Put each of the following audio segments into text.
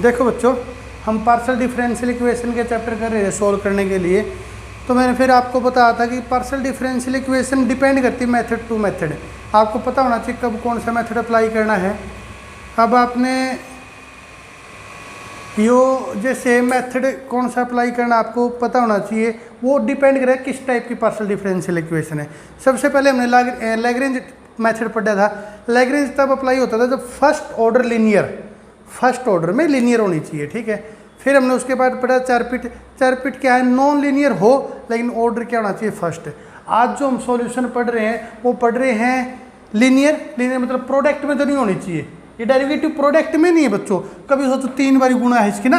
देखो बच्चों, हम पार्शियल डिफरेंशियल इक्वेशन के चैप्टर कर रहे हैं सोल्व करने के लिए। तो मैंने फिर आपको बताया था कि पार्शियल डिफरेंशियल इक्वेशन डिपेंड करती है मेथड टू मेथड। आपको पता होना चाहिए कब कौन सा मेथड अप्लाई करना है। अब आपने यो जैसे मेथड कौन सा अप्लाई करना आपको पता होना चाहिए, वो डिपेंड करे किस टाइप की पार्शियल डिफरेंशियल इक्वेशन है। सबसे पहले हमने लैग्रेंज मेथड पढ़ा था। लैग्रेंज तब अप्लाई होता था जब फर्स्ट ऑर्डर में लीनियर होनी चाहिए, ठीक है। फिर हमने उसके बाद पढ़ा चरपिट क्या है, नॉन लीनियर हो लेकिन ऑर्डर क्या होना चाहिए, फर्स्ट। आज जो हम सॉल्यूशन पढ़ रहे हैं वो पढ़ रहे हैं लीनियर मतलब प्रोडक्ट में तो नहीं होनी चाहिए। ये डेरिवेटिव प्रोडक्ट में नहीं है बच्चों। कभी सोचो 3 बार गुणा है इसकी ना,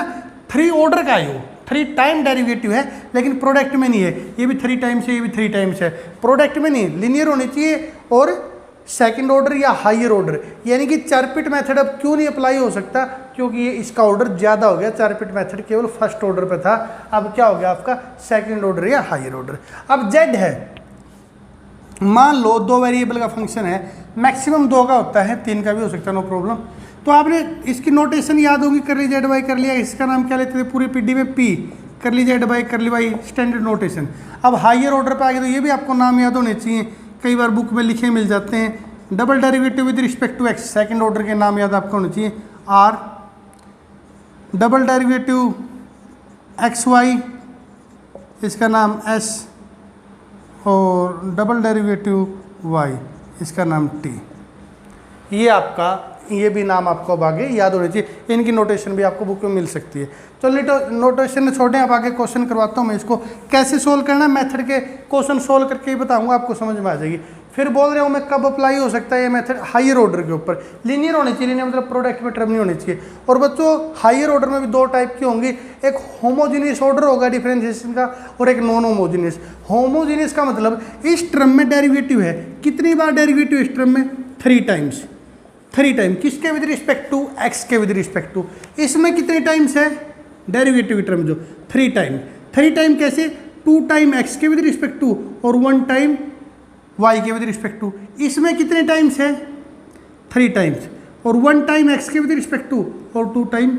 3 ऑर्डर का है, वो 3 टाइम डेरिवेटिव है लेकिन प्रोडक्ट में नहीं है। ये भी 3 टाइम्स है, ये भी 3 टाइम्स है, प्रोडक्ट में नहीं है। लीनियर होनी चाहिए और सेकंड ऑर्डर या हायर ऑर्डर। यानी कि चरपिट मेथड अब क्यों नहीं अप्लाई हो सकता, क्योंकि ये इसका ऑर्डर ज़्यादा हो गया। चरपिट मेथड केवल फर्स्ट ऑर्डर पे था, अब क्या हो गया आपका सेकंड ऑर्डर या हायर ऑर्डर। अब जेड है, मान लो 2 वेरिएबल का फंक्शन है, मैक्सिमम 2 का होता है, 3 का भी हो सकता है, नो प्रॉब्लम। तो आपने इसकी नोटेशन याद होगी, कर ली जेड बाई कर लिया। इसका नाम क्या लेते थे पूरे पीडी में, पी कर ली जेड बाई कर ली बाई, स्टैंडर्ड नोटेशन। अब हायर ऑर्डर पे आ गए तो ये भी आपको नाम याद होने चाहिए, कई बार बुक में लिखे मिल जाते हैं। Double derivative with respect to x, second order के नाम याद आपको होने चाहिए, r. Double derivative x y, इसका नाम एस। और डबल डेरिवेटिव वाई, इसका नाम टी। ये भी नाम आपको अब आगे याद होने चाहिए। इनकी नोटेशन भी आपको बुक में मिल सकती है। तो नोटेशन छोड़ें, अब आगे क्वेश्चन करवाता हूँ मैं। इसको कैसे सोल्व करना है, मेथड के क्वेश्चन सोल्व करके ही बताऊंगा, आपको समझ में आ जाएगी। फिर बोल रहा हूँ मैं कब अप्लाई हो सकता है ये मेथड, हायर ऑर्डर के ऊपर। लीनियर होनी चाहिए, लीनियर मतलब प्रोडक्ट में टर्म नहीं होनी चाहिए। और बच्चों हायर ऑर्डर में भी 2 टाइप की होंगी, एक होमोजीनियस ऑर्डर होगा डिफरेंशिएशन का और एक नॉन होमोजीनियस। होमोजीनियस का मतलब इस टर्म में डेरिवेटिव है, कितनी बार डेरिवेटिव इस टर्म में, 3 टाइम्स। 3 टाइम किसके विद रिस्पेक्ट टू, एक्स के विद रिस्पेक्ट टू। इसमें कितने टाइम्स है डेरिवेटिव टर्म जो, 3 टाइम। 3 टाइम कैसे, 2 टाइम एक्स के विद रिस्पेक्ट टू और 1 टाइम वाई के विद रिस्पेक्ट टू। इसमें कितने टाइम्स है, 3 टाइम्स और 1 टाइम एक्स के विद रिस्पेक्ट टू और 2 टाइम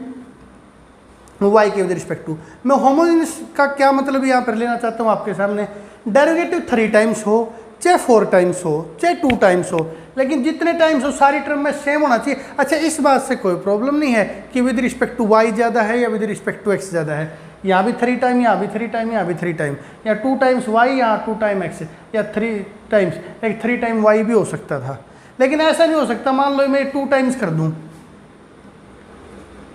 वाई के विद रिस्पेक्ट टू। मैं होमोजेनियस का क्या मतलब यहाँ पर लेना चाहता हूँ आपके सामने, डेरिवेटिव 3 टाइम्स हो, चाहे 4 टाइम्स हो, चाहे 2 टाइम्स हो, लेकिन जितने टाइम्स हो सारी टर्म में सेम होना चाहिए। अच्छा, इस बात से कोई प्रॉब्लम नहीं है कि विद रिस्पेक्ट टू वाई ज़्यादा है या विद रिस्पेक्ट टू एक्स ज़्यादा है। यहाँ भी 3 टाइम, यहाँ भी 3 टाइम, यहाँ भी 3 टाइम, या 2 टाइम्स वाई, यहाँ 2 टाइम एक्स, या 3 टाइम्स, एक 3 टाइम वाई भी हो सकता था। लेकिन ऐसा नहीं हो सकता, मान लो मैं 2 टाइम्स कर दूँ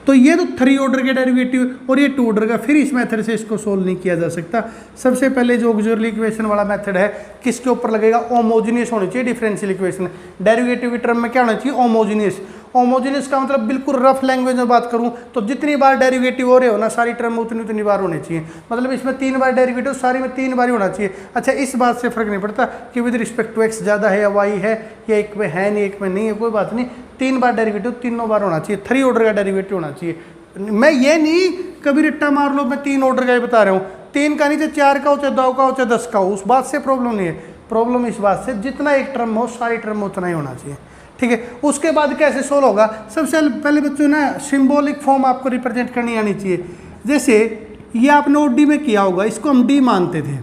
तो ये तो 3 ऑर्डर के डेरिवेटिव और ये 2 ऑर्डर का, फिर इस मेथड से इसको सोल्व नहीं किया जा सकता। सबसे पहले जो ऑक्सिलरी इक्वेशन वाला मेथड है किसके ऊपर लगेगा, होमोजेनियस होनी चाहिए डिफरेंशियल इक्वेशन। डेरिवेटिव की टर्म में क्या होना चाहिए, होमोजेनियस। होमोजेनियस का मतलब बिल्कुल रफ लैंग्वेज में बात करूं तो जितनी बार डेरिवेटिव हो रहे हो ना सारी टर्म में उतनी बार होनी चाहिए। मतलब इसमें 3 बार डेरिवेटिव, सारी में 3 बार ही होना चाहिए। अच्छा, इस बात से फर्क नहीं पड़ता कि विद रिस्पेक्ट टू एक्स ज़्यादा है या वाई है, या एक में है नहीं एक में नहीं है, कोई बात नहीं। 3 बार डेरिवेटिव तीनों बार होना चाहिए, 3 ऑर्डर का डेरिवेटिव होना चाहिए। मैं ये नहीं कभी रट्टा मार लो, मैं 3 ऑर्डर का ही बता रहा हूँ। 3 का नहीं, चाहे 4 का हो, चाहे 2 का हो, चाहे 10 का हो, उस बात से प्रॉब्लम नहीं है। प्रॉब्लम इस बात से जितना एक टर्म हो सारी टर्म में उतना ही होना चाहिए, ठीक है। उसके बाद कैसे सोल्व होगा, सबसे पहले बच्चों ना सिंबॉलिक फॉर्म आपको रिप्रेजेंट करनी आनी चाहिए। जैसे ये आपने ओडी में किया होगा, इसको हम डी मानते थे।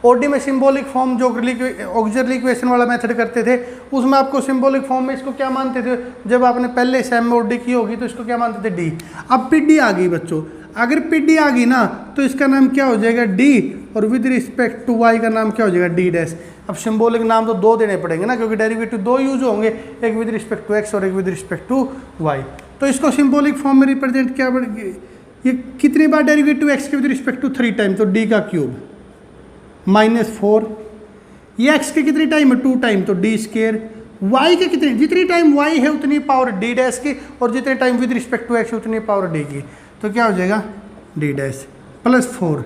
ओडी में सिंबॉलिक फॉर्म जो ऑक्सिलरी इक्वेशन वाला मेथड करते थे, उसमें आपको सिंबॉलिक फॉर्म में इसको क्या मानते थे, जब आपने पहले सेम में ओडी की होगी तो इसको क्या मानते थे, डी। अब पीडी आ गई बच्चों, अगर पीडी आ गई ना तो इसका नाम क्या हो जाएगा, डी, और विद रिस्पेक्ट टू वाई का नाम क्या हो जाएगा, डी डैश। अब सिंबॉलिक नाम तो 2 देने पड़ेंगे ना, क्योंकि डेरिवेटिव 2 यूज होंगे, एक विद रिस्पेक्ट टू एक्स और एक विद रिस्पेक्ट टू वाई। तो इसको सिंबॉलिक फॉर्म में रिप्रेजेंट क्या बढ़ेगी, ये कितनी बार डेरिवेटिव एक्स के विद रिस्पेक्ट टू 3 टाइम, तो डी का क्यूब -4। ये एक्स के कितनी टाइम है, 2 टाइम, तो डी स्केयर। वाई के कितनी, जितनी टाइम वाई है उतनी पावर डी डैश की, और जितने time with respect to x उतनी पावर डी की। तो क्या हो जाएगा, डी डैश +4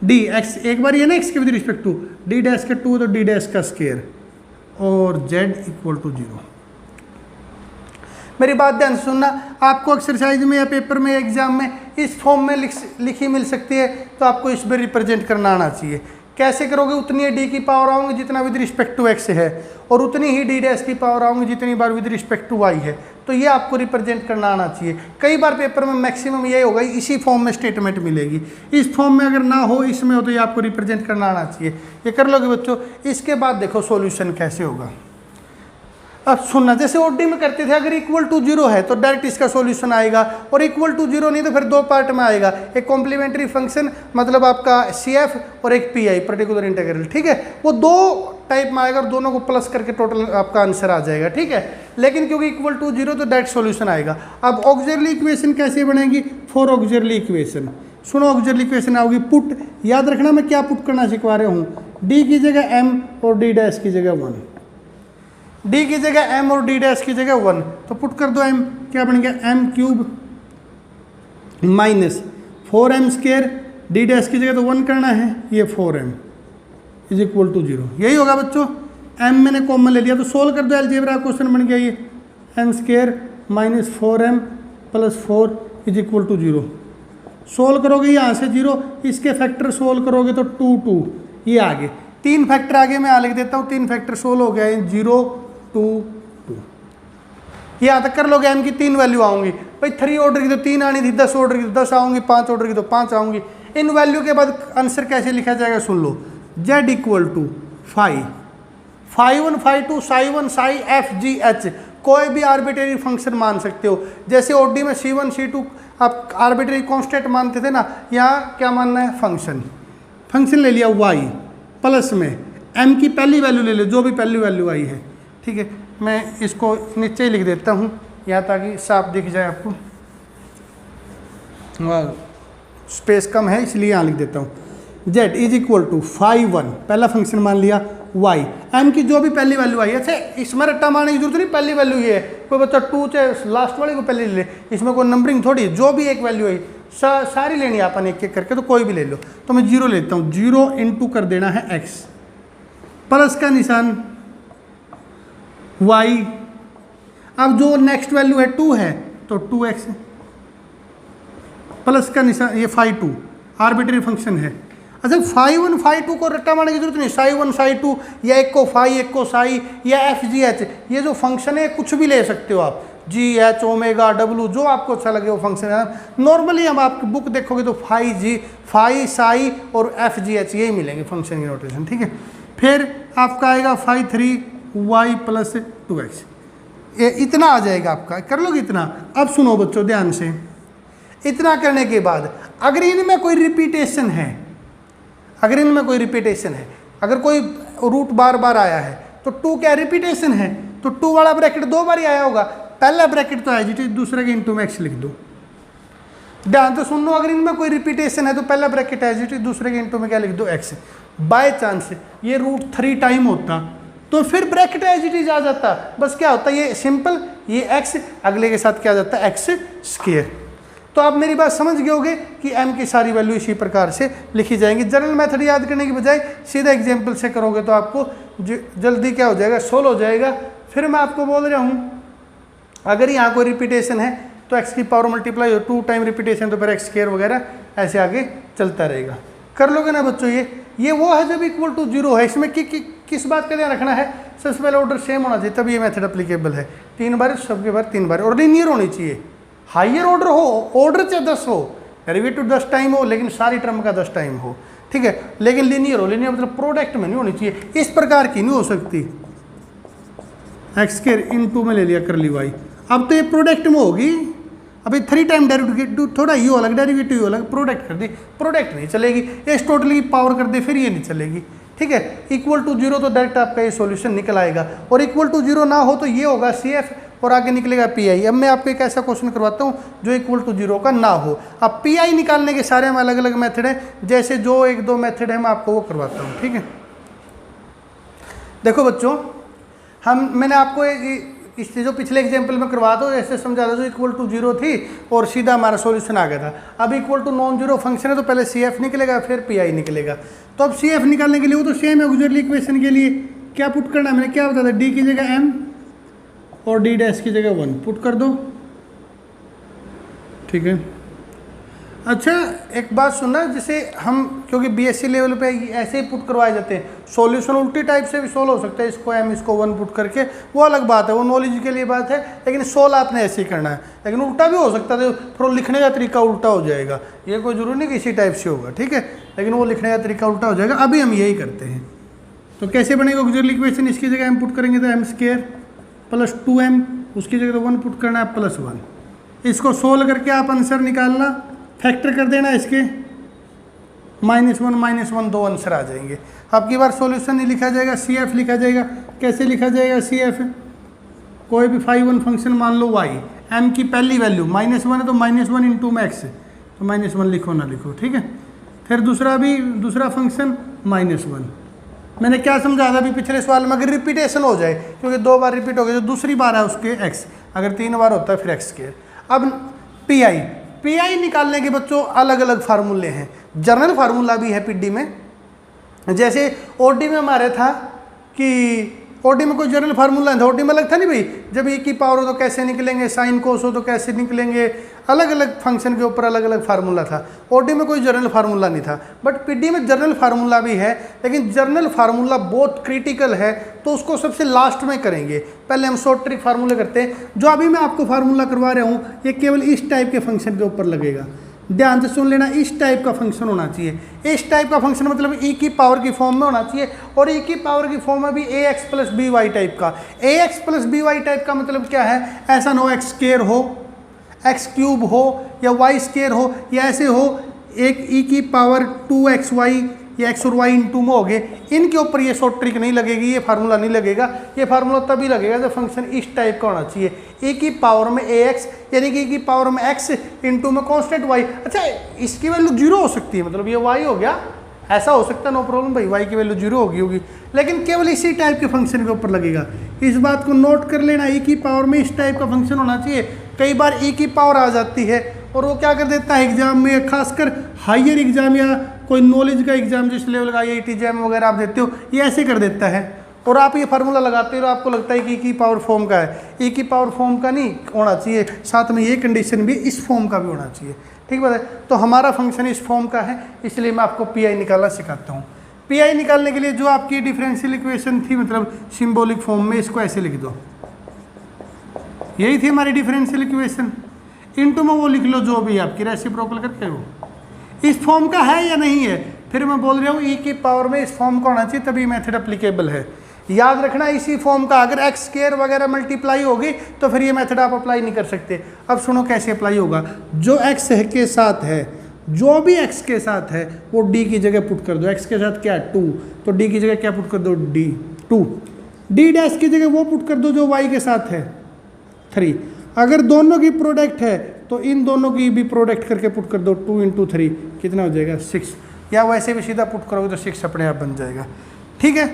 डी एक्स, एक बार ये ना एक्स के with respect to, d dash के 2 तो डी डैश का स्केयर, और जेड इक्वल टू 0। मेरी बात ध्यान से सुनना, आपको एक्सरसाइज में या पेपर में एग्जाम में इस फॉर्म में लिखी मिल सकती है, तो आपको इसमें रिप्रेजेंट करना आना चाहिए। कैसे करोगे, उतनी ही डी की पावर आऊंगी जितना विद रिस्पेक्ट टू एक्स है, और उतनी ही डी डैश की पावर आऊंगी जितनी बार विद रिस्पेक्ट टू वाई है। तो ये आपको रिप्रेजेंट करना आना चाहिए। कई बार पेपर में मैक्सिमम ये होगा, इसी फॉर्म में स्टेटमेंट मिलेगी, इस फॉर्म में अगर ना हो, इसमें हो, तो ये आपको रिप्रेजेंट करना आना चाहिए। ये कर लोगे बच्चों। इसके बाद देखो सॉल्यूशन कैसे होगा। अब सुनना, जैसे ओडी में करते थे, अगर इक्वल टू जीरो है तो डायरेक्ट इसका सॉल्यूशन आएगा, और इक्वल टू जीरो नहीं तो फिर दो पार्ट में आएगा, एक कॉम्प्लीमेंट्री फंक्शन मतलब आपका सीएफ और एक पीआई पर्टिकुलर इंटीग्रल, ठीक है। वो दो टाइप में आएगा और दोनों को प्लस करके टोटल आपका आंसर आ जाएगा, ठीक है। लेकिन क्योंकि इक्वल टू जीरो तो डायरेक्ट सॉल्यूशन आएगा। अब ऑक्सिलरी इक्वेशन कैसे बनेगी, फॉर ऑक्सिलरी इक्वेशन सुनो, ऑक्सिलरी इक्वेशन आओगी पुट, याद रखना मैं क्या पुट करना सिखा रहा हूँ, डी की जगह एम और डी डैश की जगह 1, डी की जगह एम और डी डैश की जगह 1, तो पुट कर दो एम, क्या बनेगा m cube minus 4m square, d dash की जगह तो 1 करना है, ये 4m इज इक्वल टू 0, यही होगा बच्चों। m मैंने कॉमन ले लिया तो सोल्व कर दो, अलजेब्रा क्वेश्चन बन गया ये, m square minus 4m plus 4 is equal to 0। Solve करोगे यहाँ से 0, इसके फैक्टर सोल्व करोगे तो 2 2, ये आगे 3 फैक्टर आगे मैं लिख देता हूँ, 3 फैक्टर सोल्व हो गया, 0 2 2, यहाँ तक कर लोगे। m की 3 वैल्यू आऊंगी भाई, 3 ऑर्डर की तो 3 आनी थी, 10 ऑर्डर की तो 10 आऊंगी, 5 ऑर्डर की तो 5 आऊंगी। इन वैल्यू के बाद आंसर कैसे लिखा जाएगा सुन लो, z equal to 5 1 5 2 psi 1 psi f g h, कोई भी आर्बिट्रेरी फंक्शन मान सकते हो। जैसे ओडी में C1 C2 आप आर्बिट्रेरी कांस्टेंट मानते थे ना, यहाँ क्या मानना है, फंक्शन। फंक्शन ले लिया y प्लस में m की पहली वैल्यू ले लो, जो भी पहली वैल्यू आई है, ठीक है। मैं इसको नीचे ही लिख देता हूँ यहाँ ताकि साफ दिख जाए आपको, स्पेस कम है इसलिए यहाँ लिख देता हूँ। z इज इक्वल टू 5 1 पहला फंक्शन मान लिया, y m की जो भी पहली वैल्यू आई है। अच्छा इसमें रट्टा मारने की जरूरत नहीं, पहली वैल्यू ये है, कोई बच्चा 2 चाहे लास्ट वाले को पहले ले ले, इसमें कोई नंबरिंग थोड़ी, जो भी एक वैल्यू आई सारी लेनी है अपन एक एक करके, तो कोई भी ले लो। तो मैं 0 लेता हूँ, 0 इंटू कर देना है x, प्लस का निशान y, अब जो नेक्स्ट वैल्यू है 2 है तो 2x, प्लस का निशान ये 5 2 आर्बिट्रेरी फंक्शन है। अच्छा 5 1 5 2 को रट्टा मारने की जरूरत नहीं, साई 1 साई 2 या एक को फाई एक को साई या एफ जी एच, ये जो फंक्शन है कुछ भी ले सकते हो आप, जी एच ओमेगा डब्लू जो आपको अच्छा लगे वो फंक्शन है। नॉर्मली हम आपकी बुक देखोगे तो फाई जी फाई साई और एफ जी एच यही मिलेंगे फंक्शन की नोटेशन, ठीक है। फिर आपका आएगा 5 3 y प्लस 2x, ये इतना आ जाएगा आपका, कर लोगे इतना। अब सुनो बच्चों ध्यान से, इतना करने के बाद अगर इनमें कोई रिपीटेशन है, अगर इनमें कोई रिपीटेशन है, अगर कोई रूट बार बार आया है तो 2 क्या रिपीटेशन है, तो 2 वाला ब्रैकेट 2 बार ही आया होगा, पहला ब्रैकेट तो एज इट इज, दूसरे के इंटू में x लिख दो। ध्यान तो सुन लो, अगर इनमें कोई रिपीटेशन है तो पहला ब्रैकेट एज इट इज, दूसरे के इंटू में क्या लिख दो x। बाय चांस ये रूट 3 टाइम होता तो फिर ब्रैकेट एज इट इज आ जाता, बस क्या होता ये सिंपल, ये x अगले के साथ क्या आ जाता है x स्क्वायर। तो आप मेरी बात समझ गए होगे कि m की सारी वैल्यू इसी प्रकार से लिखी जाएंगी। जनरल मेथड याद करने की बजाय सीधा एग्जाम्पल से करोगे तो आपको जल्दी क्या हो जाएगा, सोल्व हो जाएगा। फिर मैं आपको बोल रहा हूँ अगर यहाँ कोई रिपीटेशन है तो x की पावर मल्टीप्लाई हो, 2 टाइम रिपीटेशन तो फिर x स्क्वायर वगैरह ऐसे आगे चलता रहेगा। कर लोगे ना बच्चों, ये वो है जब इक्वल टू 0 है। इसमें किस बात का ध्यान रखना है, सबसे पहले ऑर्डर सेम होना चाहिए तब ये मेथड अप्लीकेबल है। 3 बार सबके बार 3 बार, और लीनियर होनी चाहिए। हाइयर ऑर्डर हो, ऑर्डर चाहे 10 हो, डेरिवेटिव 10 टाइम हो, लेकिन सारी टर्म का 10 टाइम हो, ठीक है। लेकिन लीनियर हो, लीनियर मतलब प्रोडक्ट में नहीं होनी चाहिए, इस प्रकार की नहीं हो सकती। एक्स स्क्वायर इन 2 में ले लिया कर ली वाई, अब तो ये प्रोडक्ट में होगी। अभी 3 टाइम डेरिवेटिव थोड़ा यू अलग, डेरिवेटिव अलग, प्रोडक्ट कर दी, प्रोडक्ट नहीं चलेगी। इस टोटल की पावर कर दे फिर ये नहीं चलेगी, ठीक है। इक्वल टू 0 तो डायरेक्ट आपका ये सॉल्यूशन निकल आएगा, और इक्वल टू 0 ना हो तो ये होगा CF और आगे निकलेगा PI। अब मैं आपको एक ऐसा क्वेश्चन करवाता हूँ जो इक्वल टू 0 का ना हो। अब PI निकालने के सारे में अलग अलग मेथड है, जैसे जो 1-2 मेथड है मैं आपको वो करवाता हूँ, ठीक है। देखो बच्चों, मैंने आपको इस जो पिछले एग्जाम्पल में करवा दो ऐसे समझा दो, जो इक्वल टू 0 थी और सीधा हमारा सॉल्यूशन आ गया था। अब equal to non zero function है तो पहले CF निकलेगा फिर PI निकलेगा। तो अब CF निकालने के लिए वो तो सेम है ऑक्सिलरी इक्वेशन के लिए, क्या पुट करना है, मैंने क्या बताया था, D की जगह M और D डैश की जगह 1 पुट कर दो, ठीक है। अच्छा एक बात सुनना, जैसे हम क्योंकि बीएससी लेवल पे ऐसे ही पुट करवाए जाते हैं, सॉल्यूशन उल्टी टाइप से भी सोल्व हो सकता है, इसको m इसको 1 पुट करके, वो अलग बात है, वो नॉलेज के लिए बात है, लेकिन सोल्व आपने ऐसे ही करना है। लेकिन उल्टा भी हो सकता है, फिर लिखने का तरीका उल्टा हो जाएगा, ये कोई जरूरी नहीं कि इसी टाइप से होगा, ठीक है, लेकिन वो लिखने का तरीका उल्टा हो जाएगा। अभी हम यही करते हैं। तो कैसे बनेगा ऑक्सिलरी इक्वेशन, इसकी जगह m पुट करेंगे तो m² प्लस 2m, उसकी जगह तो 1 पुट करना है प्लस 1। इसको सोल्व करके आप आंसर निकालना, फैक्टर कर देना इसके, -1 दो आंसर आ जाएंगे। अब की बार सॉल्यूशन नहीं लिखा जाएगा, CF लिखा जाएगा। कैसे लिखा जाएगा CF, कोई भी φ1 फंक्शन मान लो y, m की पहली वैल्यू -1 है तो -1 इंटू में x, तो -1 लिखो ना लिखो, ठीक है। फिर दूसरा फंक्शन -1। मैंने क्या समझा था अभी पिछले सवाल में, अगर रिपीटेशन हो जाए, क्योंकि 2 बार रिपीट हो गया, तो दूसरी बार है उसके x, अगर 3 बार होता है फिर x²। अब पी आई निकालने के बच्चों अलग अलग फार्मूले हैं, जनरल फार्मूला भी है पीडी में। जैसे ओडी में हमारे था कि ओडी में कोई जनरल फार्मूला था, ओडी में अलग था नहीं भाई, जब e की पावर हो तो कैसे निकलेंगे, साइन कोस हो तो कैसे निकलेंगे, अलग अलग फंक्शन के ऊपर अलग अलग फार्मूला था। ओडी में कोई जनरल फार्मूला नहीं था, बट पीडी में जनरल फार्मूला भी है, लेकिन जनरल फार्मूला बहुत क्रिटिकल है, तो उसको सबसे लास्ट में करेंगे। पहले हम शॉर्ट ट्रिक फार्मूले करते हैं। जो अभी मैं आपको फार्मूला करवा रहा हूँ, ये केवल इस टाइप के फंक्शन के ऊपर लगेगा, ध्यान से सुन लेना। इस टाइप का फंक्शन होना चाहिए, इस टाइप का फंक्शन मतलब e की पावर की फॉर्म में होना चाहिए, और e की पावर की फॉर्म में भी ax प्लस by टाइप का। ax प्लस by टाइप का मतलब क्या है, ऐसा ना हो x² हो, x³ हो या y² हो, या ऐसे हो एक e की पावर 2xy या x और y इंटू में हो गए, इनके ऊपर ये शॉर्ट ट्रिक नहीं लगेगी, ये फार्मूला नहीं लगेगा। ये फार्मूला तभी लगेगा जब फंक्शन इस टाइप का होना चाहिए, e की पावर में ax यानी कि e की पावर में x इंटू में कांस्टेंट y। अच्छा इसकी वैल्यू 0 हो सकती है, मतलब ये y हो गया, ऐसा हो सकता है, नो प्रॉब्लम भाई, y की वैल्यू 0 होगी, लेकिन केवल इसी टाइप के फंक्शन के ऊपर लगेगा। इस बात को नोट कर लेना, e की पावर में इस टाइप का फंक्शन होना चाहिए। कई बार e की पावर आ जाती है और वो क्या कर देता है एग्जाम में, खासकर हायर एग्जाम या कोई नॉलेज का एग्जाम जिस लेवल का IIT JAM वगैरह आप देते हो, ये ऐसे कर देता है, और आप ये फार्मूला लगाते हो और आपको लगता है कि e की पावर फॉर्म का है। e की पावर फॉर्म का नहीं होना चाहिए, साथ में ये कंडीशन भी इस फॉर्म का भी होना चाहिए, ठीक बात है। तो हमारा फंक्शन इस फॉर्म का है, इसलिए मैं आपको PI निकालना सिखाता हूँ। PI निकालने के लिए जो आपकी डिफरेंशियल इक्वेशन थी, मतलब सिम्बॉलिक फॉर्म में, इसको ऐसे लिख दो, यही थी हमारी डिफरेंशियल इक्वेशन। इनटू में वो लिख लो जो भी आपकी रेसिप्रोकल करके हो, इस फॉर्म का है या नहीं है। फिर मैं बोल रहा हूँ e की पावर में इस फॉर्म का होना चाहिए, तभी मेथड अप्लीकेबल है। याद रखना इसी फॉर्म का, अगर x² वगैरह मल्टीप्लाई होगी तो फिर ये मेथड आप अप्लाई नहीं कर सकते। अब सुनो कैसे अप्लाई होगा। जो x के साथ है, जो भी x के साथ है वो d की जगह पुट कर दो। x के साथ क्या है 2, तो d की जगह क्या पुट कर दो d2। d डैश की जगह वो पुट कर दो जो y के साथ है 3। अगर दोनों की प्रोडक्ट है तो इन दोनों की भी प्रोडक्ट करके पुट कर दो, 2 इंटू 3 कितना हो जाएगा 6, या वैसे भी सीधा पुट करोगे तो 6 अपने आप बन जाएगा, ठीक है।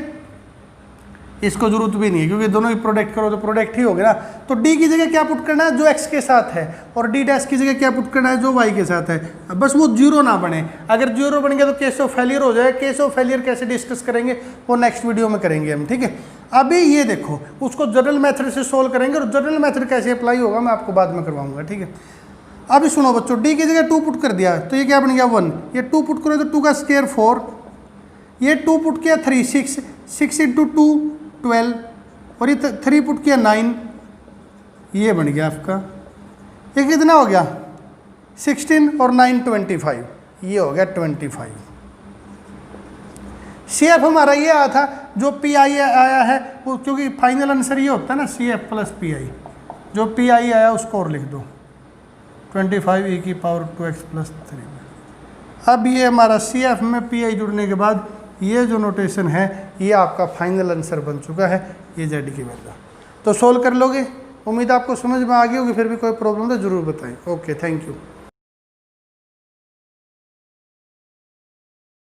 इसको जरूरत भी नहीं है क्योंकि दोनों ही प्रोडक्ट करो तो प्रोडक्ट ही हो गया ना। तो d की जगह क्या पुट करना है जो x के साथ है, और d डैश की जगह क्या पुट करना है जो y के साथ है। अब बस वो 0 ना बने, अगर 0 बन गया तो केस ऑफ फेलियर हो जाएगा। केस ऑफ फेलियर कैसे डिस्कस करेंगे वो नेक्स्ट वीडियो में करेंगे हम, ठीक है। अभी ये देखो, उसको जनरल मेथड से सोल्व करेंगे, और जनरल मेथड कैसे अप्लाई होगा मैं आपको बाद में करवाऊंगा, ठीक है। अभी सुनो बच्चों, d की जगह 2 पुट कर दिया तो ये क्या बन गया 1, ये 2 पुट करो तो 2 का स्क्वायर 4, ये 2 पुट किया 3 6 इंटू 2 12, और ये 3 पुट किया 9, ये बन गया आपका, ये कितना हो गया 16 और 9 25, ये हो गया 25। CF हमारा ये आया था, जो PI आया है वो, क्योंकि फाइनल आंसर ये होता है ना CF प्लस PI, जो PI आया उसको और लिख दो 25 e की पावर 2x प्लस 3। अब ये हमारा CF में PI जुड़ने के बाद ये जो नोटेशन है ये आपका फाइनल आंसर बन चुका है, ये Z की वैल्यू। तो सोल्व कर लोगे, उम्मीद आपको समझ में आ गई होगी। फिर भी कोई प्रॉब्लम तो ज़रूर बताएं। Okay, thank you.